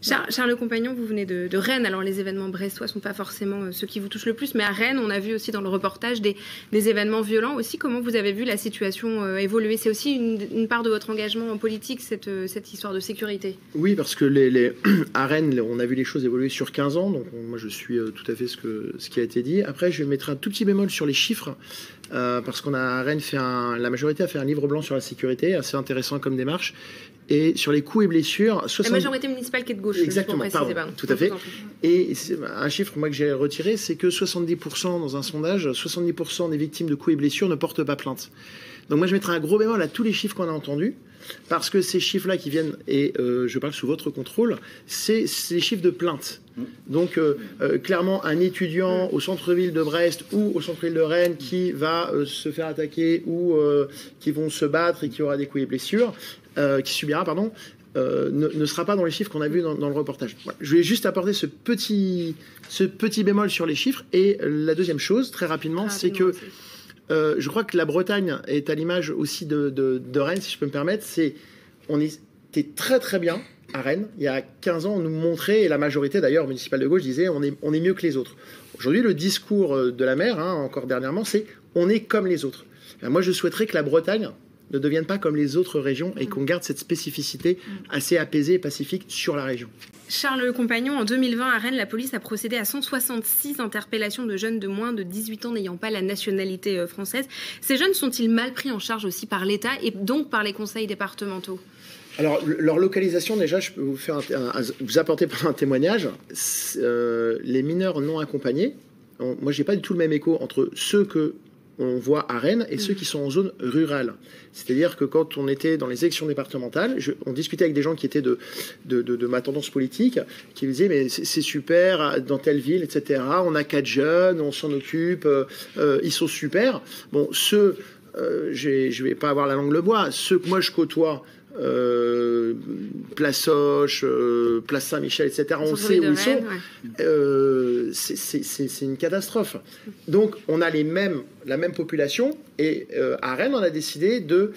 Charles Compagnon, vous venez de Rennes. Alors les événements brestois ne sont pas forcément ceux qui vous touchent le plus, mais à Rennes, on a vu aussi dans le reportage des événements violents aussi. Comment vous avez vu la situation évoluer? C'est aussi une part de votre engagement en politique, cette histoire de sécurité? Oui, parce que à Rennes, on a vu les choses évoluer sur 15 ans, donc moi je suis tout à fait ce qui a été dit. Après, je vais mettre un tout petit bémol sur les chiffres, parce qu'on a à Rennes la majorité a fait un livre blanc sur la sécurité, assez intéressant comme démarche. Et sur les coups et blessures... La majorité municipale qui est de gauche. Exactement, pardon, tout à fait. Et un chiffre moi, que j'ai retiré, c'est que 70% dans un sondage, 70% des victimes de coups et blessures ne portent pas plainte. Donc moi, je mettrai un gros bémol à tous les chiffres qu'on a entendus, parce que ces chiffres-là qui viennent, et je parle sous votre contrôle, c'est les chiffres de plainte. Donc clairement, un étudiant au centre-ville de Brest ou au centre-ville de Rennes qui va se faire attaquer ou qui vont se battre et qui aura des coups et blessures, qui subira, pardon, ne sera pas dans les chiffres qu'on a vus dans le reportage. Voilà. Je vais juste apporter ce petit bémol sur les chiffres. Et la deuxième chose, très rapidement, c'est que je crois que la Bretagne est à l'image aussi de Rennes, si je peux me permettre. On était très très bien à Rennes. Il y a 15 ans, on nous montrait, et la majorité d'ailleurs municipale de gauche disait on est mieux que les autres. Aujourd'hui, le discours de la maire, encore dernièrement, c'est on est comme les autres. Et moi, je souhaiterais que la Bretagne ne deviennent pas comme les autres régions et qu'on garde cette spécificité assez apaisée et pacifique sur la région. Charles Compagnon, en 2020, à Rennes, la police a procédé à 166 interpellations de jeunes de moins de 18 ans n'ayant pas la nationalité française. Ces jeunes sont-ils mal pris en charge aussi par l'État et donc par les conseils départementaux? Alors, leur localisation, déjà, je peux vous apporter un témoignage. Les mineurs non accompagnés, moi, j'ai pas du tout le même écho entre ceux que on voit à Rennes et ceux qui sont en zone rurale. C'est-à-dire que quand on était dans les élections départementales, on discutait avec des gens qui étaient de ma tendance politique, qui me disaient mais c'est super, dans telle ville, etc. On a 4 jeunes, on s'en occupe, ils sont super. Bon, je vais pas avoir la langue le bois, ceux que moi je côtoie, Place Soche, Place Saint-Michel, etc. On sait où ils sont. C'est une catastrophe. Donc, on a la même population. Et à Rennes, on a décidé je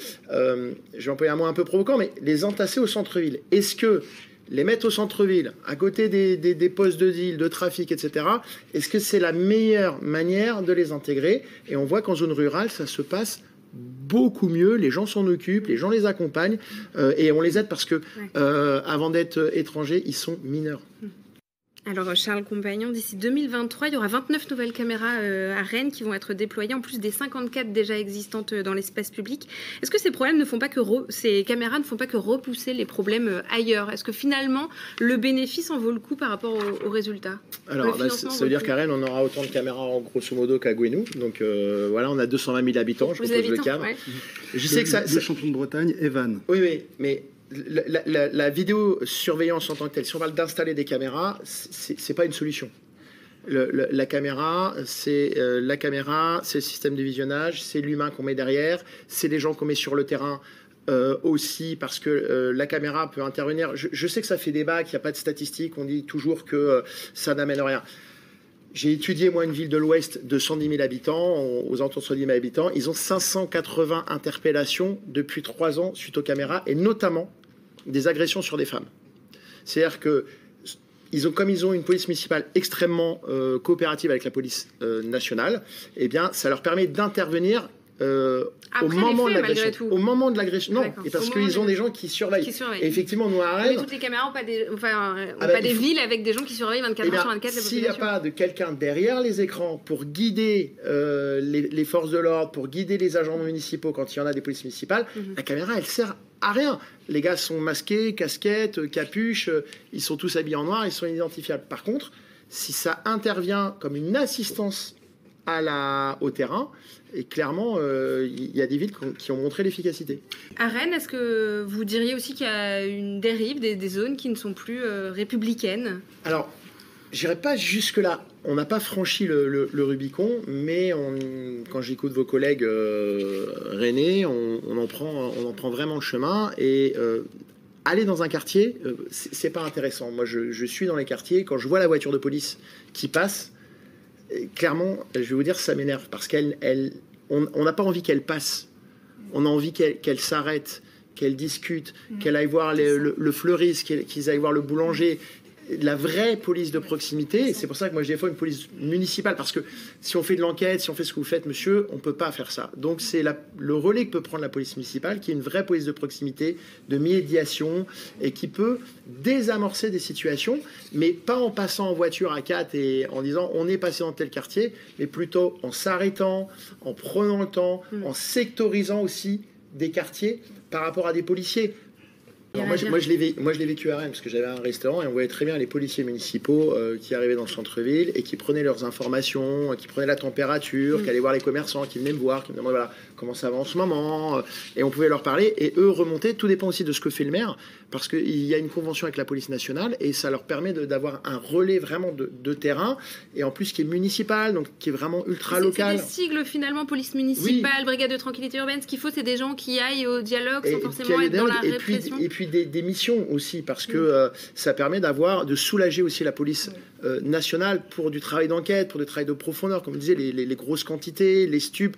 vais employer un mot un peu provoquant, mais les entasser au centre-ville. Est-ce que les mettre au centre-ville, à côté des postes de deal, de trafic, etc., est-ce que c'est la meilleure manière de les intégrer? Et on voit qu'en zone rurale, ça se passe beaucoup mieux, les gens s'en occupent, les gens les accompagnent et on les aide parce que avant d'être étrangers, ils sont mineurs. Alors Charles Compagnon, d'ici 2023, il y aura 29 nouvelles caméras à Rennes qui vont être déployées, en plus des 54 déjà existantes dans l'espace public. Est-ce que ces caméras ne font pas que repousser les problèmes ailleurs? Est-ce que finalement, le bénéfice en vaut le coup par rapport aux résultats? Alors, ça veut dire qu'à Rennes, on aura autant de caméras en grosso modo qu'à Gouesnou. Donc voilà, on a 220 000 habitants, je pense que je le cadre. Ouais. Je sais que le champion de Bretagne, Evan. Oui, mais la vidéosurveillance en tant que telle, si on parle d'installer des caméras, c'est pas une solution. La caméra, c'est le système de visionnage, c'est l'humain qu'on met derrière, c'est les gens qu'on met sur le terrain aussi, parce que la caméra peut intervenir. Je sais que ça fait débat, qu'il n'y a pas de statistiques, on dit toujours que ça n'amène rien. J'ai étudié, moi, une ville de l'Ouest de 110 000 habitants, aux alentours de 110 000 habitants. Ils ont 580 interpellations depuis 3 ans suite aux caméras, et notamment des agressions sur des femmes. C'est-à-dire que comme ils ont une police municipale extrêmement coopérative avec la police nationale, eh bien, ça leur permet d'intervenir au moment de l'agression. Au moment de l'agression, non, et parce qu'ils ont des gens qui surveillent. Et effectivement, nous à Rennes, mais toutes les caméras n'ont pas des villes avec des gens qui surveillent 24 heures sur 24 la population. S'il n'y a pas de quelqu'un derrière les écrans pour guider les forces de l'ordre, pour guider les agents municipaux quand il y en a des polices municipales, la caméra, elle sert à rien. Les gars sont masqués, casquettes, capuches, ils sont tous habillés en noir, ils sont identifiables. Par contre, si ça intervient comme une assistance au terrain, et clairement, il y a des villes qui ont montré l'efficacité. À Rennes, est-ce que vous diriez aussi qu'il y a une dérive des zones qui ne sont plus républicaines? Alors, j'irai pas jusque-là. On n'a pas franchi le Rubicon, mais quand j'écoute vos collègues rennais, on en prend vraiment le chemin. Et aller dans un quartier, c'est pas intéressant. Moi, je suis dans les quartiers. Quand je vois la voiture de police qui passe, clairement, je vais vous dire, ça m'énerve parce qu'on n'a pas envie qu'elle passe. On a envie qu'elle s'arrête, qu'elles discutent, qu'elles aillent voir le fleuriste, qu'ils aillent voir le boulanger. La vraie police de proximité, c'est pour ça que moi je défends une police municipale, parce que si on fait de l'enquête, si on fait ce que vous faites, monsieur, on ne peut pas faire ça. Donc c'est le relais que peut prendre la police municipale, qui est une vraie police de proximité, de médiation, et qui peut désamorcer des situations, mais pas en passant en voiture à 4 et en disant on est passé dans tel quartier, mais plutôt en s'arrêtant, en prenant le temps, en sectorisant aussi des quartiers par rapport à des policiers. Alors moi, je l'ai vécu à Rennes, parce que j'avais un restaurant et on voyait très bien les policiers municipaux qui arrivaient dans le centre-ville et qui prenaient leurs informations, qui prenaient la température, qui allaient voir les commerçants, qui venaient me voir, qui me demandaient voilà, comment ça va en ce moment, et on pouvait leur parler, et eux remonter. Tout dépend aussi de ce que fait le maire, parce qu'il y a une convention avec la police nationale et ça leur permet d'avoir un relais vraiment de terrain, et en plus qui est municipal, donc qui est vraiment ultra local. C'est des sigles finalement, police municipale, brigade de tranquillité urbaine. Ce qu'il faut, c'est des gens qui aillent au dialogue sans forcément être dans la répression. Et puis des missions aussi, parce que ça permet de soulager aussi la police nationale pour du travail d'enquête, pour du travail de profondeur, comme je disais, les grosses quantités, les stupes.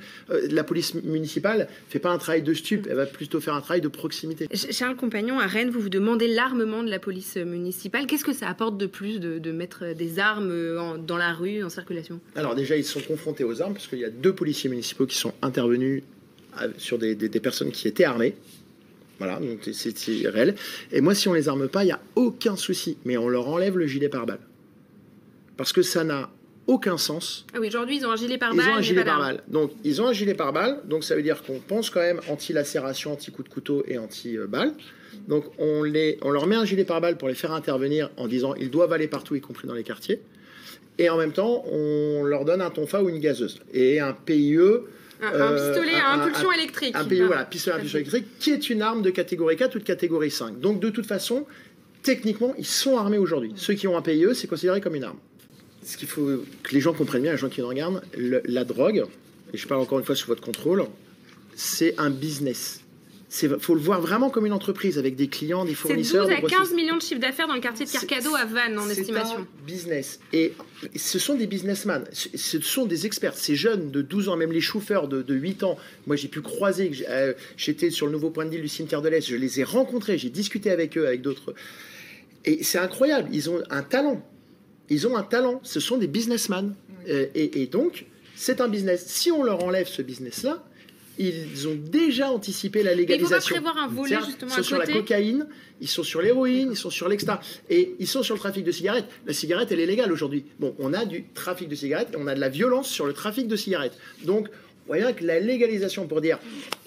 La police municipale fait pas un travail de stupe, elle va plutôt faire un travail de proximité. Charles Compagnon, à Rennes, vous demandez l'armement de la police municipale. Qu'est-ce que ça apporte de plus de mettre des armes dans la rue, en circulation? Alors déjà, ils sont confrontés aux armes, parce qu'il y a 2 policiers municipaux qui sont intervenus sur des personnes qui étaient armées. Voilà, donc c'est réel. Et moi, si on les arme pas, il n'y a aucun souci. Mais on leur enlève le gilet pare-balles. Parce que ça n'a aucun sens. Ah oui, aujourd'hui, ils ont un gilet pare-balles. Ils ont un gilet pare-balles. Donc, ils ont un gilet pare-balles. Donc, ça veut dire qu'on pense quand même anti-lacération, anti-coup de couteau et anti-balle. Donc, on leur met un gilet pare-balles pour les faire intervenir en disant ils doivent aller partout, y compris dans les quartiers. Et en même temps, on leur donne un tonfa ou une gazeuse. Et un PIE... Un pistolet à impulsion électrique. Voilà, pistolet à impulsion électrique, qui est une arme de catégorie 4 ou de catégorie 5. Donc, de toute façon, techniquement, ils sont armés aujourd'hui. Ceux qui ont un PIE, c'est considéré comme une arme. Ce qu'il faut que les gens comprennent bien, les gens qui nous regardent, la drogue, et je parle encore une fois sous votre contrôle, c'est un business. Il faut le voir vraiment comme une entreprise, avec des clients, des fournisseurs. C'est 12 à 15 millions de chiffre d'affaires dans le quartier de Carcado à Vannes, en estimation. C'est un business. Et ce sont des businessmen, ce sont des experts. Ces jeunes de 12 ans, même les chauffeurs de 8 ans, moi j'ai pu croiser, j'étais sur le nouveau point de deal du cimetière de l'Est, je les ai rencontrés, j'ai discuté avec eux, avec d'autres. Et c'est incroyable, ils ont un talent. Ils ont un talent, ce sont des businessmen. Et donc, c'est un business. Si on leur enlève ce business-là, ils ont déjà anticipé la légalisation. Il ne faut pas prévoir un volet justement à côté. Ils sont sur la cocaïne, ils sont sur l'héroïne, ils sont sur l'extra. Et ils sont sur le trafic de cigarettes. La cigarette, elle est légale aujourd'hui. Bon, on a du trafic de cigarettes et on a de la violence sur le trafic de cigarettes. Donc, on voit bien que la légalisation pour dire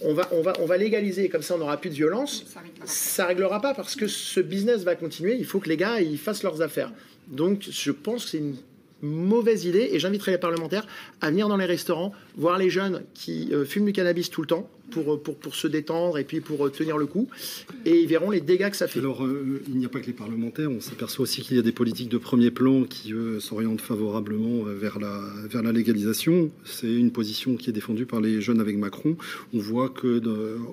on va légaliser, comme ça on n'aura plus de violence, ça ne réglera pas, parce que ce business va continuer. Il faut que les gars ils fassent leurs affaires. Donc, je pense que c'est une mauvaise idée, et j'inviterai les parlementaires à venir dans les restaurants, voir les jeunes qui fument du cannabis tout le temps pour se détendre et puis pour tenir le coup, et ils verront les dégâts que ça fait. Alors, il n'y a pas que les parlementaires, on s'aperçoit aussi qu'il y a des politiques de premier plan qui, eux, s'orientent favorablement vers la légalisation. C'est une position qui est défendue par les jeunes avec Macron. On voit que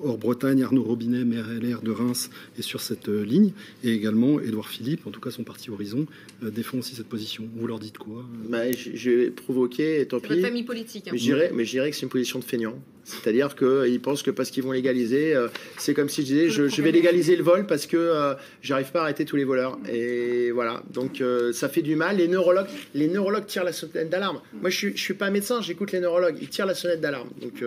hors Bretagne, Arnaud Robinet, maire LR de Reims, est sur cette ligne, et également Édouard Philippe, en tout cas son parti Horizon, défend aussi cette position. Vous leur dites quoi? J'ai provoqué, et tant pis. Votre famille politique. Hein. Mais je dirais que c'est une position de feignant. C'est-à-dire qu'ils pensent que parce qu'ils vont légaliser, c'est comme si je disais je vais légaliser le vol parce que j'arrive pas à arrêter tous les voleurs. Et voilà, donc ça fait du mal. Les neurologues tirent la sonnette d'alarme. Moi, je suis pas médecin, j'écoute les neurologues. Ils tirent la sonnette d'alarme. Donc